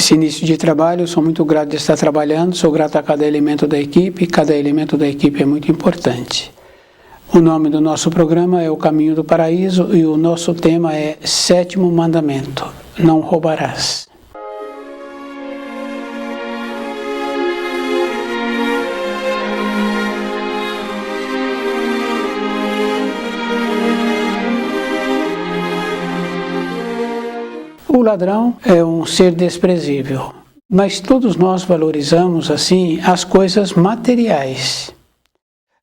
esse início de trabalho. Eu sou muito grato de estar trabalhando, sou grato a cada elemento da equipe, cada elemento da equipe é muito importante. O nome do nosso programa é O Caminho do Paraíso e o nosso tema é Sétimo Mandamento: não roubarás. O ladrão é um ser desprezível, mas todos nós valorizamos assim as coisas materiais.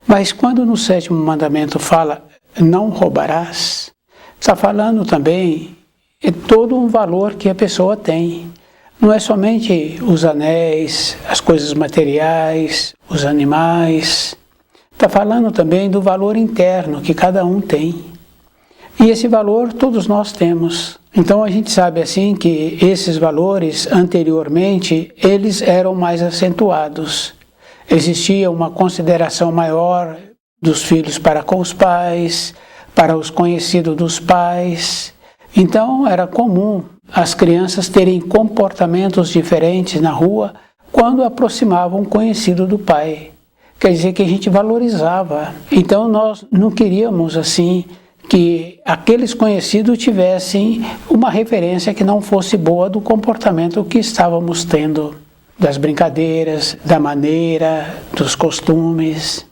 Mas quando no sétimo mandamento fala não roubarás, está falando também de todo um valor que a pessoa tem. Não é somente os anéis, as coisas materiais, os animais. Está falando também do valor interno que cada um tem. E esse valor todos nós temos. Então a gente sabe assim que esses valores anteriormente eles eram mais acentuados. Existia uma consideração maior dos filhos para com os pais, para os conhecidos dos pais. Então era comum as crianças terem comportamentos diferentes na rua quando aproximavam um conhecido do pai. Quer dizer que a gente valorizava. Então nós não queríamos assim que aqueles conhecidos tivessem uma referência que não fosse boa do comportamento que estávamos tendo, das brincadeiras, da maneira, dos costumes.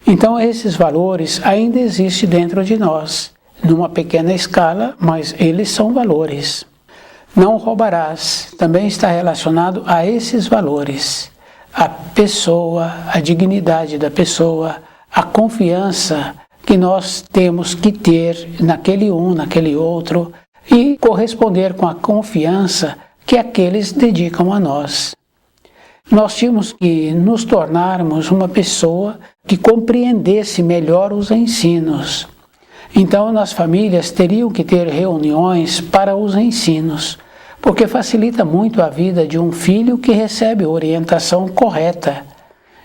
Então esses valores ainda existem dentro de nós, numa pequena escala, mas eles são valores. Não roubarás também está relacionado a esses valores. A pessoa, a dignidade da pessoa, a confiança que nós temos que ter naquele um, naquele outro, e corresponder com a confiança que aqueles dedicam a nós. Nós tínhamos que nos tornarmos uma pessoa que compreendesse melhor os ensinos. Então, nas famílias teriam que ter reuniões para os ensinos, porque facilita muito a vida de um filho que recebe orientação correta.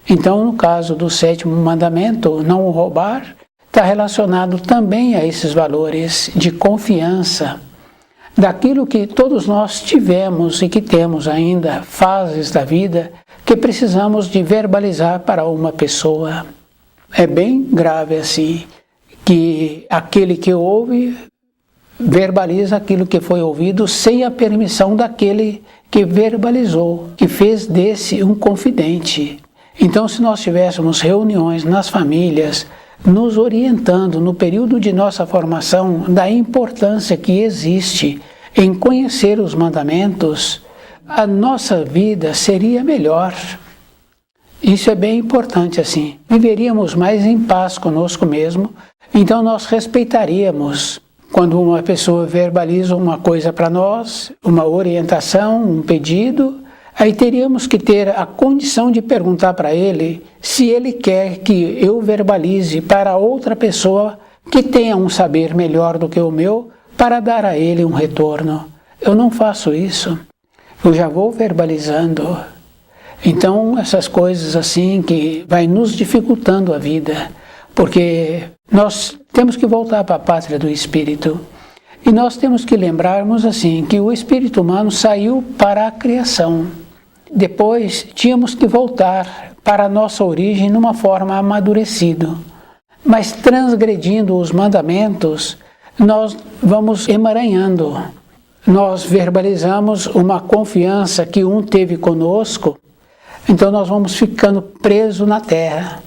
Então, no caso do sétimo mandamento, não roubar, está relacionado também a esses valores de confiança, daquilo que todos nós tivemos e que temos ainda fases da vida que precisamos de verbalizar para uma pessoa. É bem grave assim, que aquele que ouve verbaliza aquilo que foi ouvido sem a permissão daquele que verbalizou, que fez desse um confidente. Então, se nós tivéssemos reuniões nas famílias, nos orientando no período de nossa formação da importância que existe em conhecer os mandamentos, a nossa vida seria melhor. Isso é bem importante assim. Viveríamos mais em paz conosco mesmo, então nós respeitaríamos. Quando uma pessoa verbaliza uma coisa para nós, uma orientação, um pedido, aí teríamos que ter a condição de perguntar para ele se ele quer que eu verbalize para outra pessoa que tenha um saber melhor do que o meu, para dar a ele um retorno. Eu não faço isso, eu já vou verbalizando. Então, essas coisas assim que vai nos dificultando a vida, porque nós temos que voltar para a pátria do Espírito. E nós temos que lembrarmos assim, que o espírito humano saiu para a criação. Depois tínhamos que voltar para a nossa origem numa forma amadurecida. Mas transgredindo os mandamentos, nós vamos emaranhando. Nós verbalizamos uma confiança que um teve conosco, então nós vamos ficando presos na terra.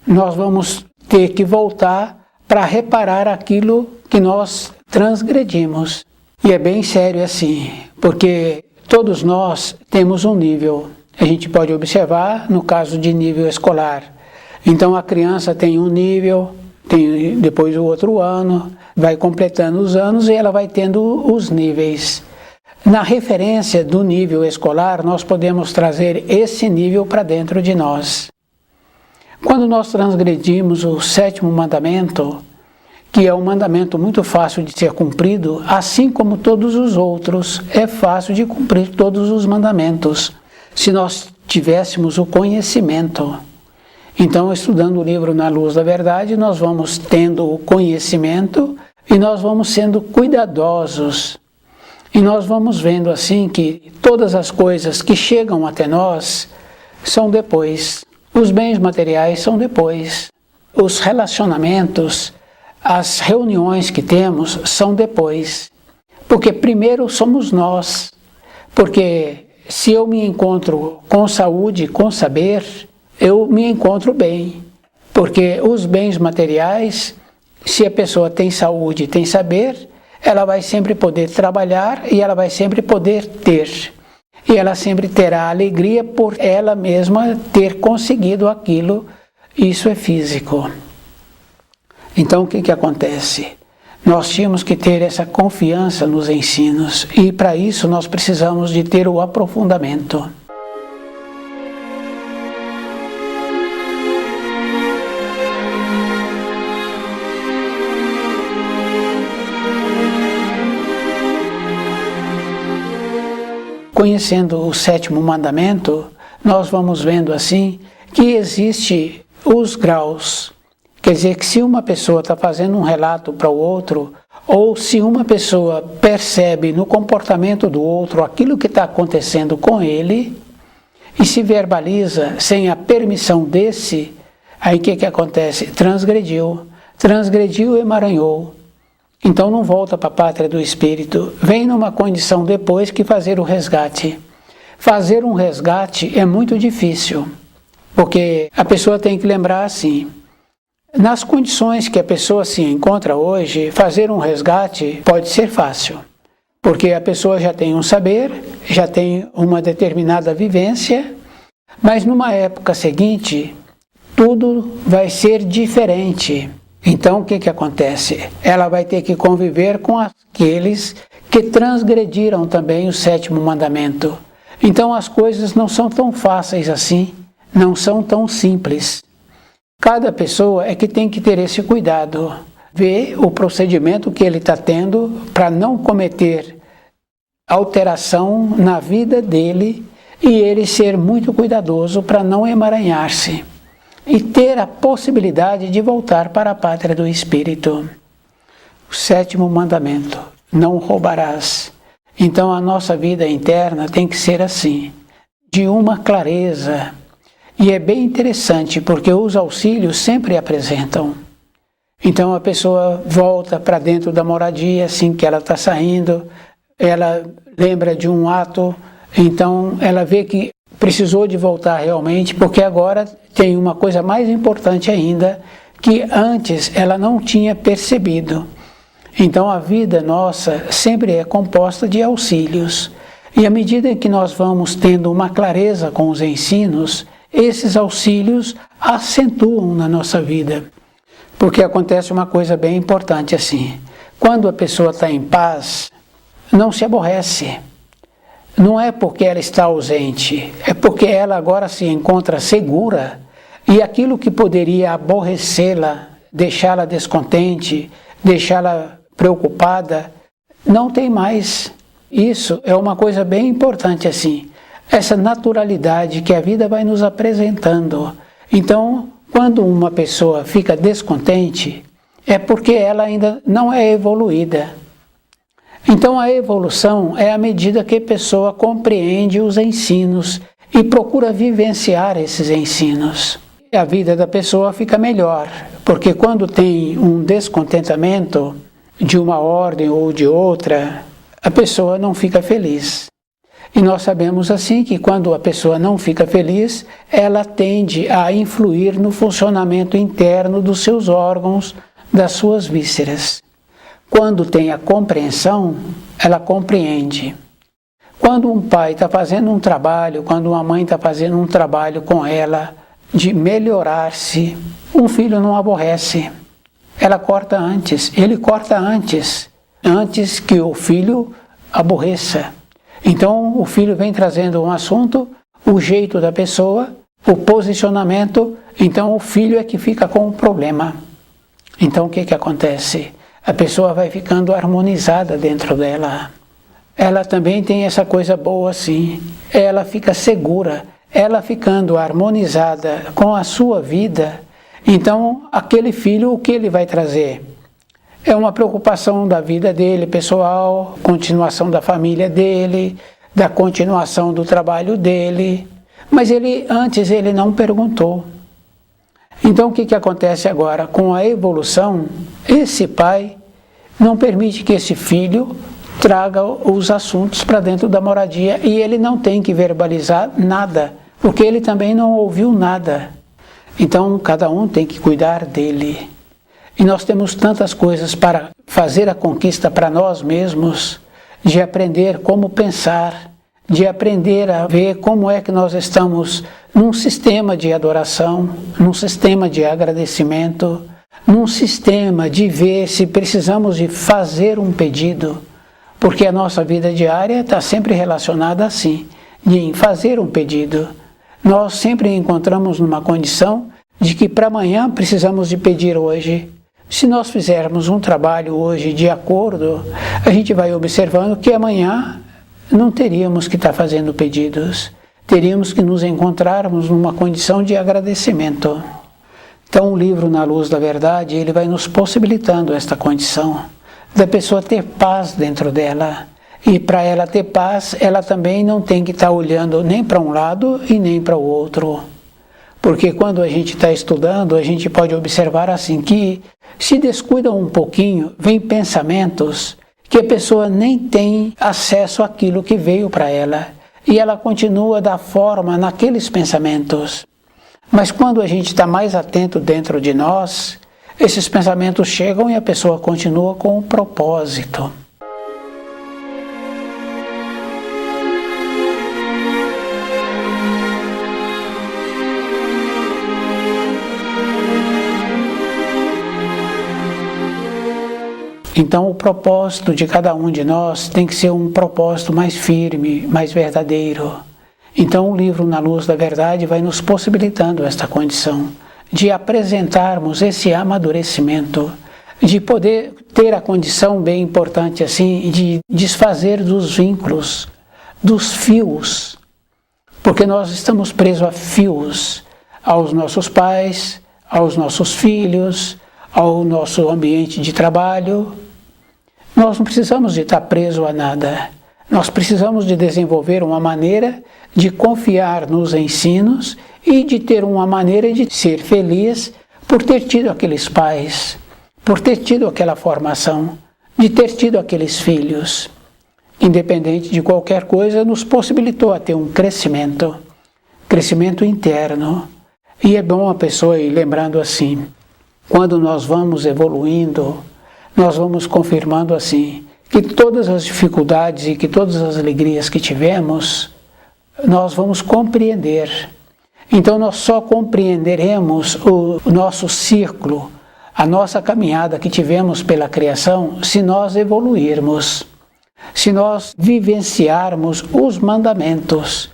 Nós vamos ter que voltar para reparar aquilo que nós transgredimos. E é bem sério assim, porque todos nós temos um nível. A gente pode observar no caso de nível escolar. Então a criança tem um nível, tem depois o outro ano, vai completando os anos e ela vai tendo os níveis. Na referência do nível escolar, nós podemos trazer esse nível para dentro de nós. Quando nós transgredimos o sétimo mandamento, que é um mandamento muito fácil de ser cumprido, assim como todos os outros, é fácil de cumprir todos os mandamentos, se nós tivéssemos o conhecimento. Então, estudando o livro Na Luz da Verdade, nós vamos tendo o conhecimento e nós vamos sendo cuidadosos. E nós vamos vendo assim que todas as coisas que chegam até nós são depois. Os bens materiais são depois. Os relacionamentos, as reuniões que temos são depois. Porque primeiro somos nós. Porque se eu me encontro com saúde, com saber, eu me encontro bem. Porque os bens materiais, se a pessoa tem saúde, tem saber, ela vai sempre poder trabalhar e ela vai sempre poder ter. E ela sempre terá alegria por ela mesma ter conseguido aquilo. Isso é físico. Então o que acontece? Nós tínhamos que ter essa confiança nos ensinos e para isso nós precisamos de ter o aprofundamento. Conhecendo o sétimo mandamento, nós vamos vendo assim que existe os graus. Quer dizer que se uma pessoa está fazendo um relato para o outro, ou se uma pessoa percebe no comportamento do outro aquilo que está acontecendo com ele, e se verbaliza sem a permissão desse, aí o que acontece? Transgrediu e emaranhou. Então não volta para a pátria do espírito, vem numa condição depois que fazer o resgate. Fazer um resgate é muito difícil, porque a pessoa tem que lembrar assim, nas condições que a pessoa se encontra hoje, fazer um resgate pode ser fácil, porque a pessoa já tem um saber, já tem uma determinada vivência, mas numa época seguinte, tudo vai ser diferente. Então, o que acontece? Ela vai ter que conviver com aqueles que transgrediram também o sétimo mandamento. Então, as coisas não são tão fáceis assim, não são tão simples. Cada pessoa é que tem que ter esse cuidado, ver o procedimento que ele está tendo para não cometer alteração na vida dele e ele ser muito cuidadoso para não emaranhar-se. E ter a possibilidade de voltar para a pátria do Espírito. O sétimo mandamento, não roubarás. Então a nossa vida interna tem que ser assim, de uma clareza. E é bem interessante, porque os auxílios sempre apresentam. Então a pessoa volta para dentro da moradia, assim que ela está saindo, ela lembra de um ato, então ela vê que precisou de voltar realmente, porque agora tem uma coisa mais importante ainda, que antes ela não tinha percebido. Então a vida nossa sempre é composta de auxílios. E à medida que nós vamos tendo uma clareza com os ensinos, esses auxílios acentuam na nossa vida. Porque acontece uma coisa bem importante assim. Quando a pessoa está em paz, não se aborrece. Não é porque ela está ausente, é porque ela agora se encontra segura e aquilo que poderia aborrecê-la, deixá-la descontente, deixá-la preocupada, não tem mais. Isso é uma coisa bem importante assim, essa naturalidade que a vida vai nos apresentando. Então, quando uma pessoa fica descontente, é porque ela ainda não é evoluída. Então a evolução é à medida que a pessoa compreende os ensinos e procura vivenciar esses ensinos. A vida da pessoa fica melhor, porque quando tem um descontentamento de uma ordem ou de outra, a pessoa não fica feliz. E nós sabemos assim que quando a pessoa não fica feliz, ela tende a influir no funcionamento interno dos seus órgãos, das suas vísceras. Quando tem a compreensão, ela compreende. Quando um pai está fazendo um trabalho, quando uma mãe está fazendo um trabalho com ela de melhorar-se, um filho não aborrece. Ela corta antes, ele corta antes que o filho aborreça. Então o filho vem trazendo um assunto, o jeito da pessoa, o posicionamento, então o filho é que fica com o problema. Então o que acontece? A pessoa vai ficando harmonizada dentro dela. Ela também tem essa coisa boa assim. Ela fica segura. Ela ficando harmonizada com a sua vida. Então, aquele filho, o que ele vai trazer? é uma preocupação da vida dele pessoal, continuação da família dele, da continuação do trabalho dele. Mas antes ele não perguntou. Então o que acontece agora? Com a evolução, esse pai não permite que esse filho traga os assuntos para dentro da moradia e ele não tem que verbalizar nada, porque ele também não ouviu nada. Então cada um tem que cuidar dele. E nós temos tantas coisas para fazer a conquista para nós mesmos, de aprender como pensar, de aprender a ver como é que nós estamos num sistema de adoração, num sistema de agradecimento, num sistema de ver se precisamos de fazer um pedido, porque a nossa vida diária está sempre relacionada assim, em fazer um pedido. Nós sempre encontramos numa condição de que para amanhã precisamos de pedir hoje. Se nós fizermos um trabalho hoje de acordo, a gente vai observando que amanhã não teríamos que estar fazendo pedidos, teríamos que nos encontrarmos numa condição de agradecimento. Então o livro Na Luz da Verdade, ele vai nos possibilitando esta condição, da pessoa ter paz dentro dela. E para ela ter paz, ela também não tem que estar olhando nem para um lado e nem para o outro. Porque quando a gente está estudando, a gente pode observar assim que se descuida um pouquinho, vem pensamentos que a pessoa nem tem acesso àquilo que veio para ela. E ela continua da forma naqueles pensamentos. Mas quando a gente está mais atento dentro de nós, esses pensamentos chegam e a pessoa continua com um propósito. Então o propósito de cada um de nós tem que ser um propósito mais firme, mais verdadeiro. Então o livro Na Luz da Verdade vai nos possibilitando esta condição de apresentarmos esse amadurecimento, de poder ter a condição bem importante assim, de desfazer dos vínculos, dos fios, porque nós estamos presos a fios, aos nossos pais, aos nossos filhos, ao nosso ambiente de trabalho. Nós não precisamos de estar presos a nada. Nós precisamos de desenvolver uma maneira de confiar nos ensinos e de ter uma maneira de ser feliz por ter tido aqueles pais, por ter tido aquela formação, de ter tido aqueles filhos. Independente de qualquer coisa, nos possibilitou a ter um crescimento interno. E é bom a pessoa ir lembrando assim, quando nós vamos evoluindo, nós vamos confirmando assim, que todas as dificuldades e que todas as alegrias que tivemos, nós vamos compreender. Então nós só compreenderemos o nosso ciclo, a nossa caminhada que tivemos pela criação, se nós evoluirmos, se nós vivenciarmos os mandamentos,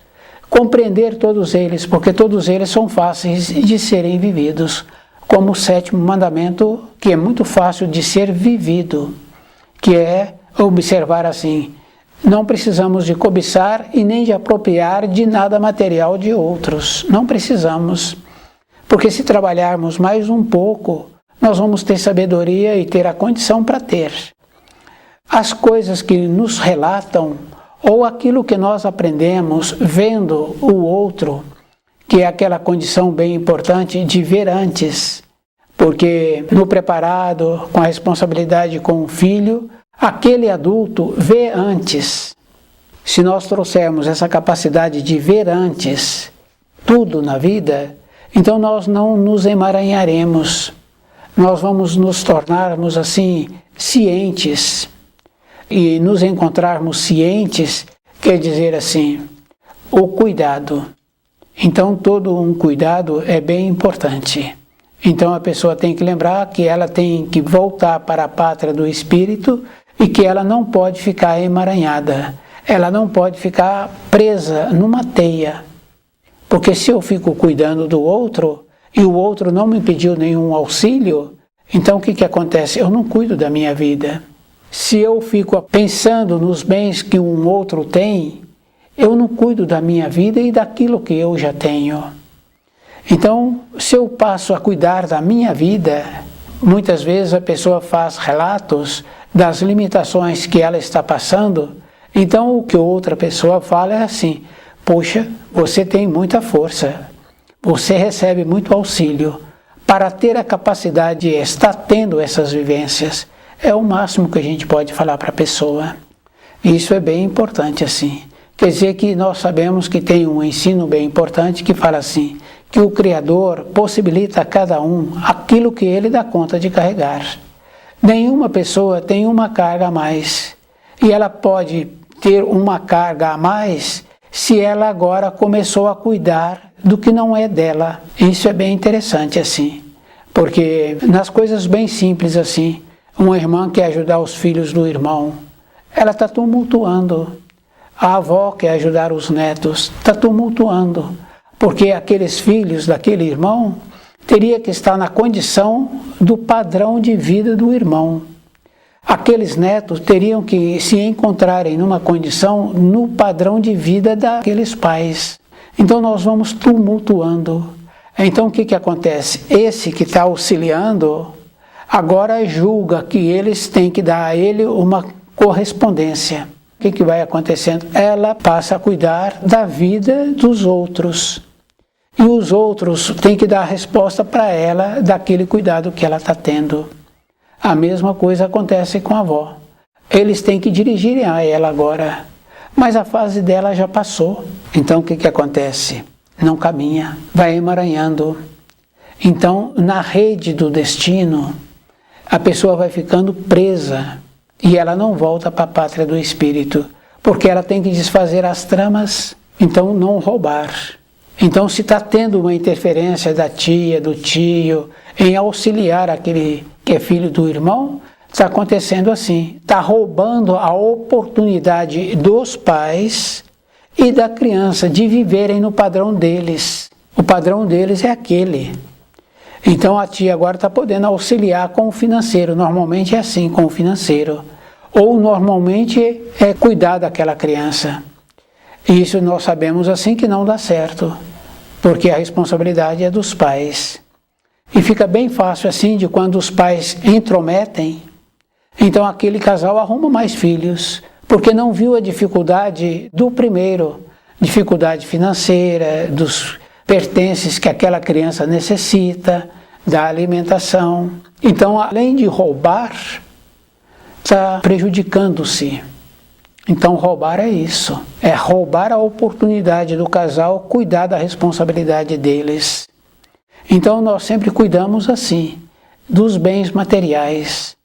compreender todos eles, porque todos eles são fáceis de serem vividos, como o 7º mandamento, que é muito fácil de ser vivido, que é observar assim, não precisamos de cobiçar e nem de apropriar de nada material de outros, não precisamos, porque se trabalharmos mais um pouco, nós vamos ter sabedoria e ter a condição para ter. As coisas que nos relatam, ou aquilo que nós aprendemos vendo o outro, que é aquela condição bem importante de ver antes, porque no preparado, com a responsabilidade com o filho, aquele adulto vê antes. Se nós trouxermos essa capacidade de ver antes tudo na vida, então nós não nos emaranharemos, nós vamos nos tornarmos assim cientes, e nos encontrarmos cientes quer dizer assim, o cuidado. Então todo um cuidado é bem importante. Então a pessoa tem que lembrar que ela tem que voltar para a pátria do espírito e que ela não pode ficar emaranhada, ela não pode ficar presa numa teia. Porque se eu fico cuidando do outro e o outro não me pediu nenhum auxílio, então o que acontece? Eu não cuido da minha vida. Se eu fico pensando nos bens que um outro tem, eu não cuido da minha vida e daquilo que eu já tenho. Então, se eu passo a cuidar da minha vida, muitas vezes a pessoa faz relatos das limitações que ela está passando, então o que outra pessoa fala é assim: poxa, você tem muita força, você recebe muito auxílio para ter a capacidade de estar tendo essas vivências. É o máximo que a gente pode falar para a pessoa. Isso é bem importante assim. Quer dizer que nós sabemos que tem um ensino bem importante que fala assim, que o Criador possibilita a cada um aquilo que ele dá conta de carregar. Nenhuma pessoa tem uma carga a mais. E ela pode ter uma carga a mais se ela agora começou a cuidar do que não é dela. Isso é bem interessante assim. Porque nas coisas bem simples assim, uma irmã quer ajudar os filhos do irmão, ela está tumultuando. A avó quer ajudar os netos, está tumultuando, porque aqueles filhos daquele irmão teria que estar na condição do padrão de vida do irmão. Aqueles netos teriam que se encontrarem numa condição no padrão de vida daqueles pais. Então nós vamos tumultuando. Então o que acontece? Esse que está auxiliando agora julga que eles têm que dar a ele uma correspondência. O que vai acontecendo? Ela passa a cuidar da vida dos outros. E os outros têm que dar a resposta para ela daquele cuidado que ela está tendo. A mesma coisa acontece com a avó. Eles têm que dirigir a ela agora. Mas a fase dela já passou. Então o que acontece? Não caminha, vai emaranhando. Então, na rede do destino, a pessoa vai ficando presa. E ela não volta para a pátria do espírito, porque ela tem que desfazer as tramas, então não roubar. Então se está tendo uma interferência da tia, do tio, em auxiliar aquele que é filho do irmão, está acontecendo assim, está roubando a oportunidade dos pais e da criança de viverem no padrão deles. O padrão deles é aquele. Então a tia agora está podendo auxiliar com o financeiro, normalmente é assim com o financeiro. Ou normalmente é cuidar daquela criança. Isso nós sabemos assim que não dá certo, porque a responsabilidade é dos pais. E fica bem fácil assim de quando os pais intrometem, então aquele casal arruma mais filhos, porque não viu a dificuldade do primeiro, dificuldade financeira, dos pertences que aquela criança necessita, da alimentação. Então, além de roubar, está prejudicando-se. Então, roubar é isso. É roubar a oportunidade do casal cuidar da responsabilidade deles. Então, nós sempre cuidamos assim, dos bens materiais.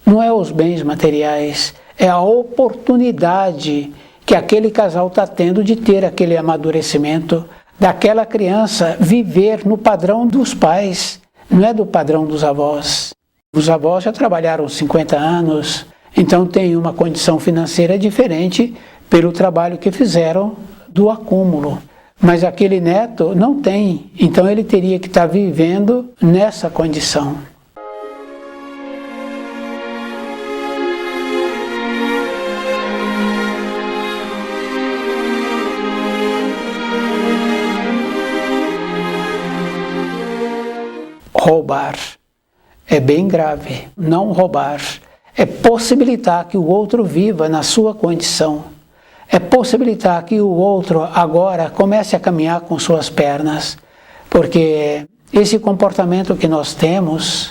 Não é os bens materiais, é a oportunidade que aquele casal está tendo de ter aquele amadurecimento, daquela criança viver no padrão dos pais, não é do padrão dos avós. Os avós já trabalharam 50 anos, então tem uma condição financeira diferente pelo trabalho que fizeram do acúmulo. Mas aquele neto não tem, então ele teria que estar vivendo nessa condição. Roubar é bem grave. Não roubar é possibilitar que o outro viva na sua condição. É possibilitar que o outro agora comece a caminhar com suas pernas. Porque esse comportamento que nós temos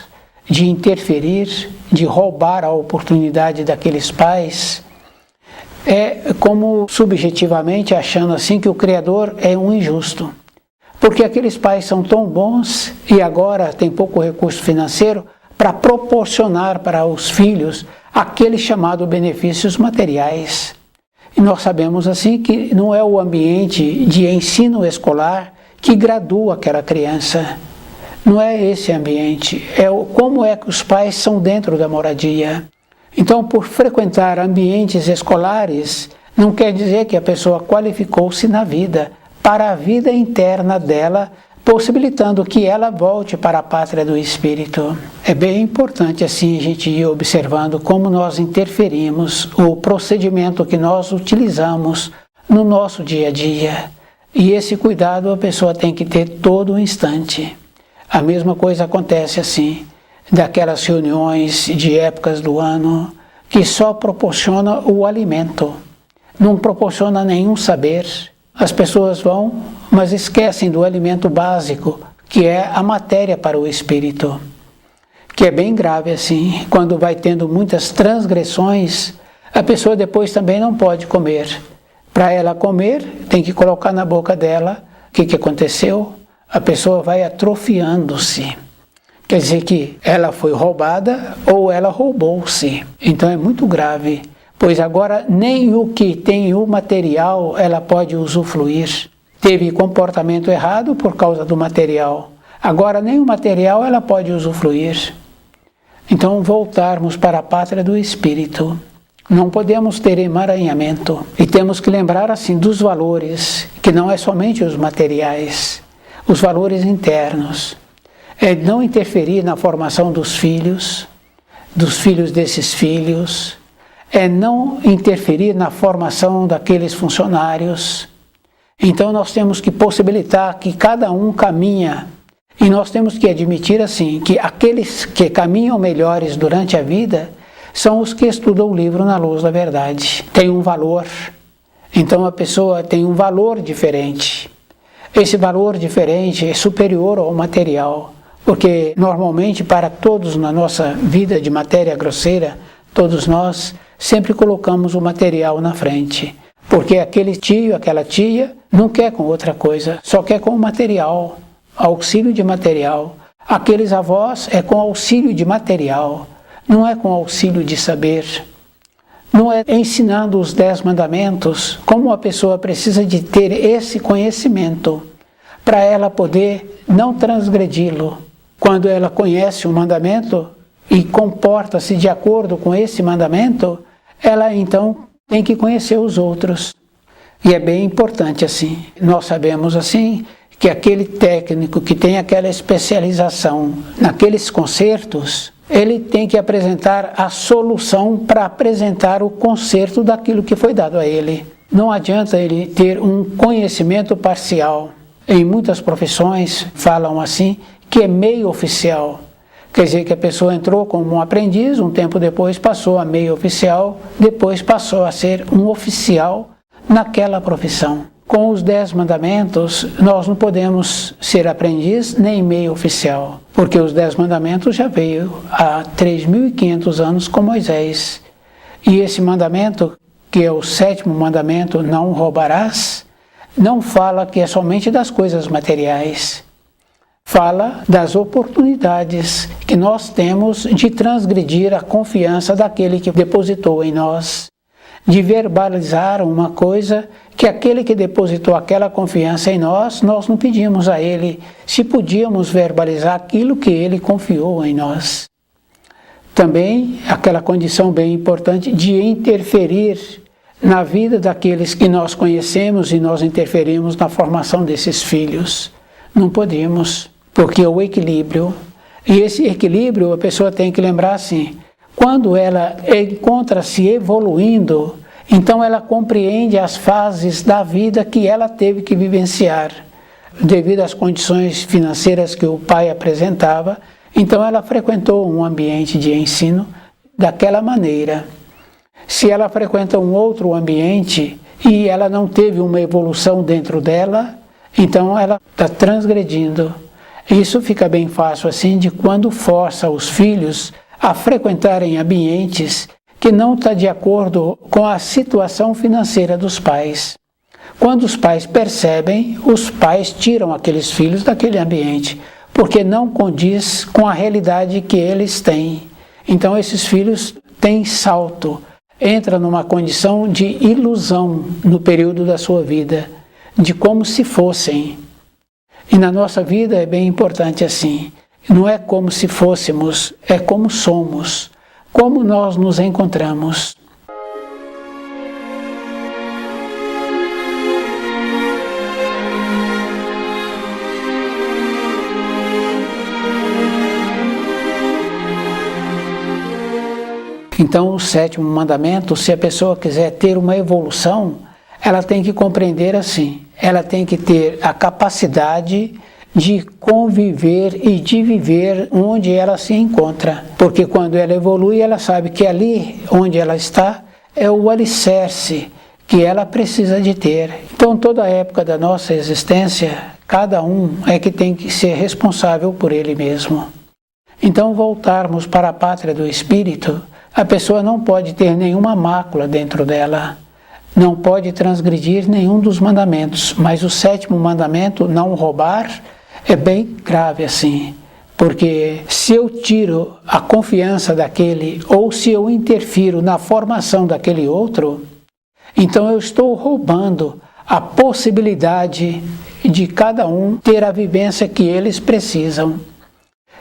de interferir, de roubar a oportunidade daqueles pais, é como subjetivamente achando assim que o Criador é um injusto. Porque aqueles pais são tão bons e agora têm pouco recurso financeiro para proporcionar para os filhos aquele chamado benefícios materiais. E nós sabemos assim que não é o ambiente de ensino escolar que gradua aquela criança. Não é esse ambiente, é como é que os pais são dentro da moradia. Então, por frequentar ambientes escolares, não quer dizer que a pessoa qualificou-se na vida, para a vida interna dela, possibilitando que ela volte para a pátria do espírito. É bem importante assim a gente ir observando como nós interferimos, o procedimento que nós utilizamos no nosso dia a dia. E esse cuidado a pessoa tem que ter todo o instante. A mesma coisa acontece assim, daquelas reuniões de épocas do ano que só proporciona o alimento, não proporciona nenhum saber. As pessoas vão, mas esquecem do alimento básico, que é a matéria para o espírito, que é bem grave assim. Quando vai tendo muitas transgressões, a pessoa depois também não pode comer. Para ela comer, tem que colocar na boca dela. O que aconteceu? A pessoa vai atrofiando-se. Quer dizer que ela foi roubada ou ela roubou-se. Então é muito grave, pois agora nem o que tem o material ela pode usufruir. Teve comportamento errado por causa do material. Agora nem o material ela pode usufruir. Então voltarmos para a pátria do espírito. Não podemos ter emaranhamento. E temos que lembrar assim dos valores, que não é somente os materiais, os valores internos. É não interferir na formação dos filhos desses filhos, é não interferir na formação daqueles funcionários. Então nós temos que possibilitar que cada um caminha, e nós temos que admitir assim, que aqueles que caminham melhores durante a vida são os que estudam o livro na luz da verdade. Tem um valor, então a pessoa tem um valor diferente. Esse valor diferente é superior ao material. Porque normalmente para todos na nossa vida de matéria grosseira, todos nós sempre colocamos o material na frente. Porque aquele tio, aquela tia não quer com outra coisa, só quer com o material, auxílio de material. Aqueles avós é com auxílio de material, não é com auxílio de saber. Não é ensinando os 10 mandamentos como a pessoa precisa de ter esse conhecimento para ela poder não transgredi-lo. Quando ela conhece o mandamento e comporta-se de acordo com esse mandamento, ela então tem que conhecer os outros. E é bem importante assim. Nós sabemos assim que aquele técnico que tem aquela especialização naqueles concertos, ele tem que apresentar a solução para apresentar o conserto daquilo que foi dado a ele. Não adianta ele ter um conhecimento parcial. Em muitas profissões falam assim, que é meio oficial. Quer dizer que a pessoa entrou como um aprendiz, um tempo depois passou a meio oficial, depois passou a ser um oficial naquela profissão. Com os 10 mandamentos, nós não podemos ser aprendiz nem meio oficial, porque os 10 mandamentos já veio há 3.500 anos com Moisés. E esse mandamento, que é o 7º mandamento, não roubarás, não fala que é somente das coisas materiais. Fala das oportunidades que nós temos de transgredir a confiança daquele que depositou em nós, de verbalizar uma coisa que aquele que depositou aquela confiança em nós, nós não pedimos a ele se podíamos verbalizar aquilo que ele confiou em nós. Também aquela condição bem importante de interferir na vida daqueles que nós conhecemos e nós interferimos na formação desses filhos. Não podemos, porque é o equilíbrio. E esse equilíbrio a pessoa tem que lembrar assim, quando ela encontra-se evoluindo, então ela compreende as fases da vida que ela teve que vivenciar. Devido às condições financeiras que o pai apresentava, então ela frequentou um ambiente de ensino daquela maneira. Se ela frequenta um outro ambiente e ela não teve uma evolução dentro dela, então ela está transgredindo. Isso fica bem fácil assim de quando força os filhos a frequentarem ambientes que não está de acordo com a situação financeira dos pais. Quando os pais percebem, os pais tiram aqueles filhos daquele ambiente, porque não condiz com a realidade que eles têm. Então esses filhos têm salto, entram numa condição de ilusão no período da sua vida, de como se fossem. E na nossa vida é bem importante assim, não é como se fôssemos, é como somos, como nós nos encontramos. Então, o 7º mandamento, se a pessoa quiser ter uma evolução, ela tem que compreender assim, ela tem que ter a capacidade de conviver e de viver onde ela se encontra. Porque quando ela evolui, ela sabe que ali onde ela está é o alicerce que ela precisa de ter. Então, toda a época da nossa existência, cada um é que tem que ser responsável por ele mesmo. Então, voltarmos para a pátria do espírito, a pessoa não pode ter nenhuma mácula dentro dela, não pode transgredir nenhum dos mandamentos, mas o 7º mandamento, não roubar, é bem grave assim, porque se eu tiro a confiança daquele, ou se eu interfiro na formação daquele outro, então eu estou roubando a possibilidade de cada um ter a vivência que eles precisam.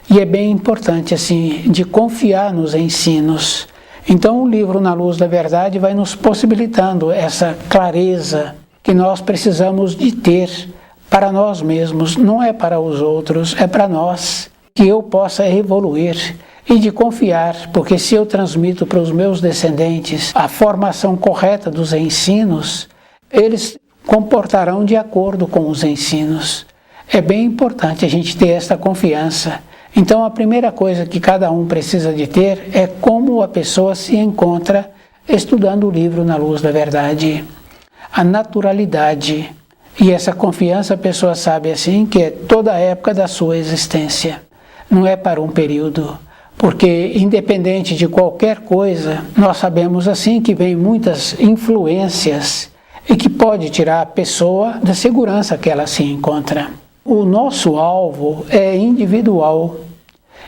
E é bem importante assim, de confiar nos ensinos. Então o livro Na Luz da Verdade vai nos possibilitando essa clareza que nós precisamos de ter para nós mesmos, não é para os outros, é para nós, que eu possa evoluir e de confiar, porque se eu transmito para os meus descendentes a formação correta dos ensinos, eles comportarão de acordo com os ensinos. É bem importante a gente ter esta confiança. Então a primeira coisa que cada um precisa de ter é como a pessoa se encontra estudando o livro Na Luz da Verdade. A naturalidade. E essa confiança a pessoa sabe assim que é toda a época da sua existência. Não é para um período. Porque independente de qualquer coisa, nós sabemos assim que vem muitas influências e que pode tirar a pessoa da segurança que ela se encontra. O nosso alvo é individual.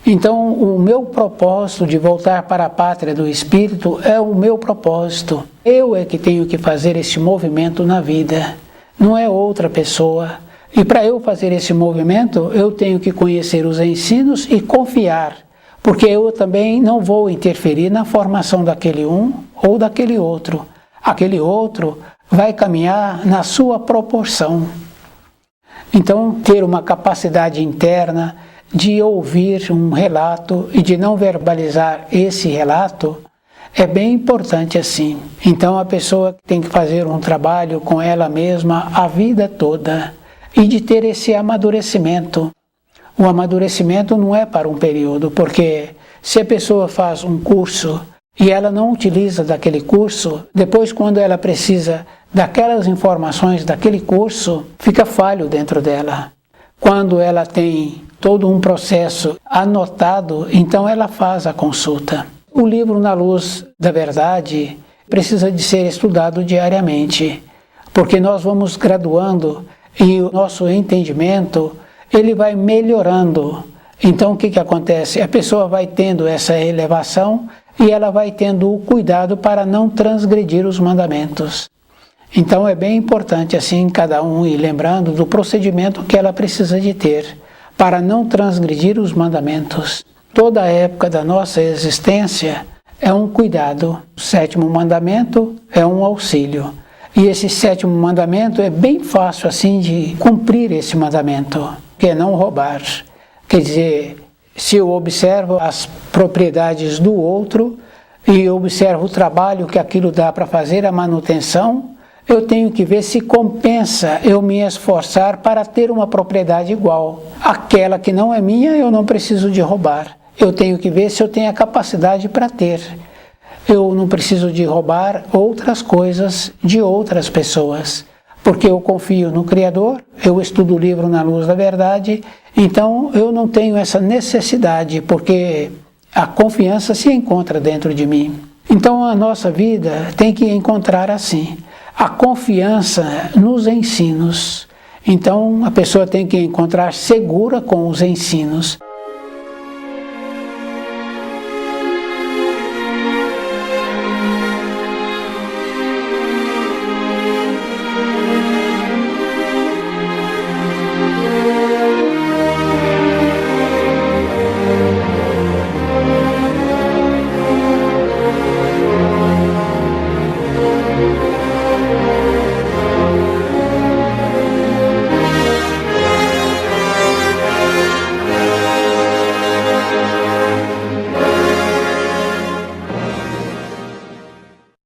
Então, o meu propósito de voltar para a pátria do espírito é o meu propósito. Eu é que tenho que fazer esse movimento na vida, não é outra pessoa. E para eu fazer esse movimento, eu tenho que conhecer os ensinos e confiar, porque eu também não vou interferir na formação daquele um ou daquele outro. Aquele outro vai caminhar na sua proporção. Então, ter uma capacidade interna de ouvir um relato e de não verbalizar esse relato é bem importante assim. Então, a pessoa tem que fazer um trabalho com ela mesma a vida toda e de ter esse amadurecimento. O amadurecimento não é para um período, porque se a pessoa faz um curso e ela não utiliza daquele curso, depois quando ela precisa daquelas informações daquele curso, fica falho dentro dela. Quando ela tem todo um processo anotado, então ela faz a consulta. O livro Na Luz da Verdade precisa de ser estudado diariamente, porque nós vamos graduando e o nosso entendimento ele vai melhorando. Então o que acontece? A pessoa vai tendo essa elevação e ela vai tendo o cuidado para não transgredir os mandamentos. Então é bem importante assim cada um ir lembrando do procedimento que ela precisa de ter para não transgredir os mandamentos. Toda a época da nossa existência é um cuidado. O 7º mandamento é um auxílio. E esse 7º mandamento é bem fácil assim de cumprir esse mandamento, que é não roubar. Quer dizer, se eu observo as propriedades do outro e observo o trabalho que aquilo dá para fazer, a manutenção, eu tenho que ver se compensa eu me esforçar para ter uma propriedade igual. Aquela que não é minha, eu não preciso de roubar. Eu tenho que ver se eu tenho a capacidade para ter. Eu não preciso de roubar outras coisas de outras pessoas, porque eu confio no Criador, eu estudo o livro Na Luz da Verdade, então eu não tenho essa necessidade, porque a confiança se encontra dentro de mim. Então a nossa vida tem que encontrar assim, a confiança nos ensinos. Então a pessoa tem que encontrar segura com os ensinos.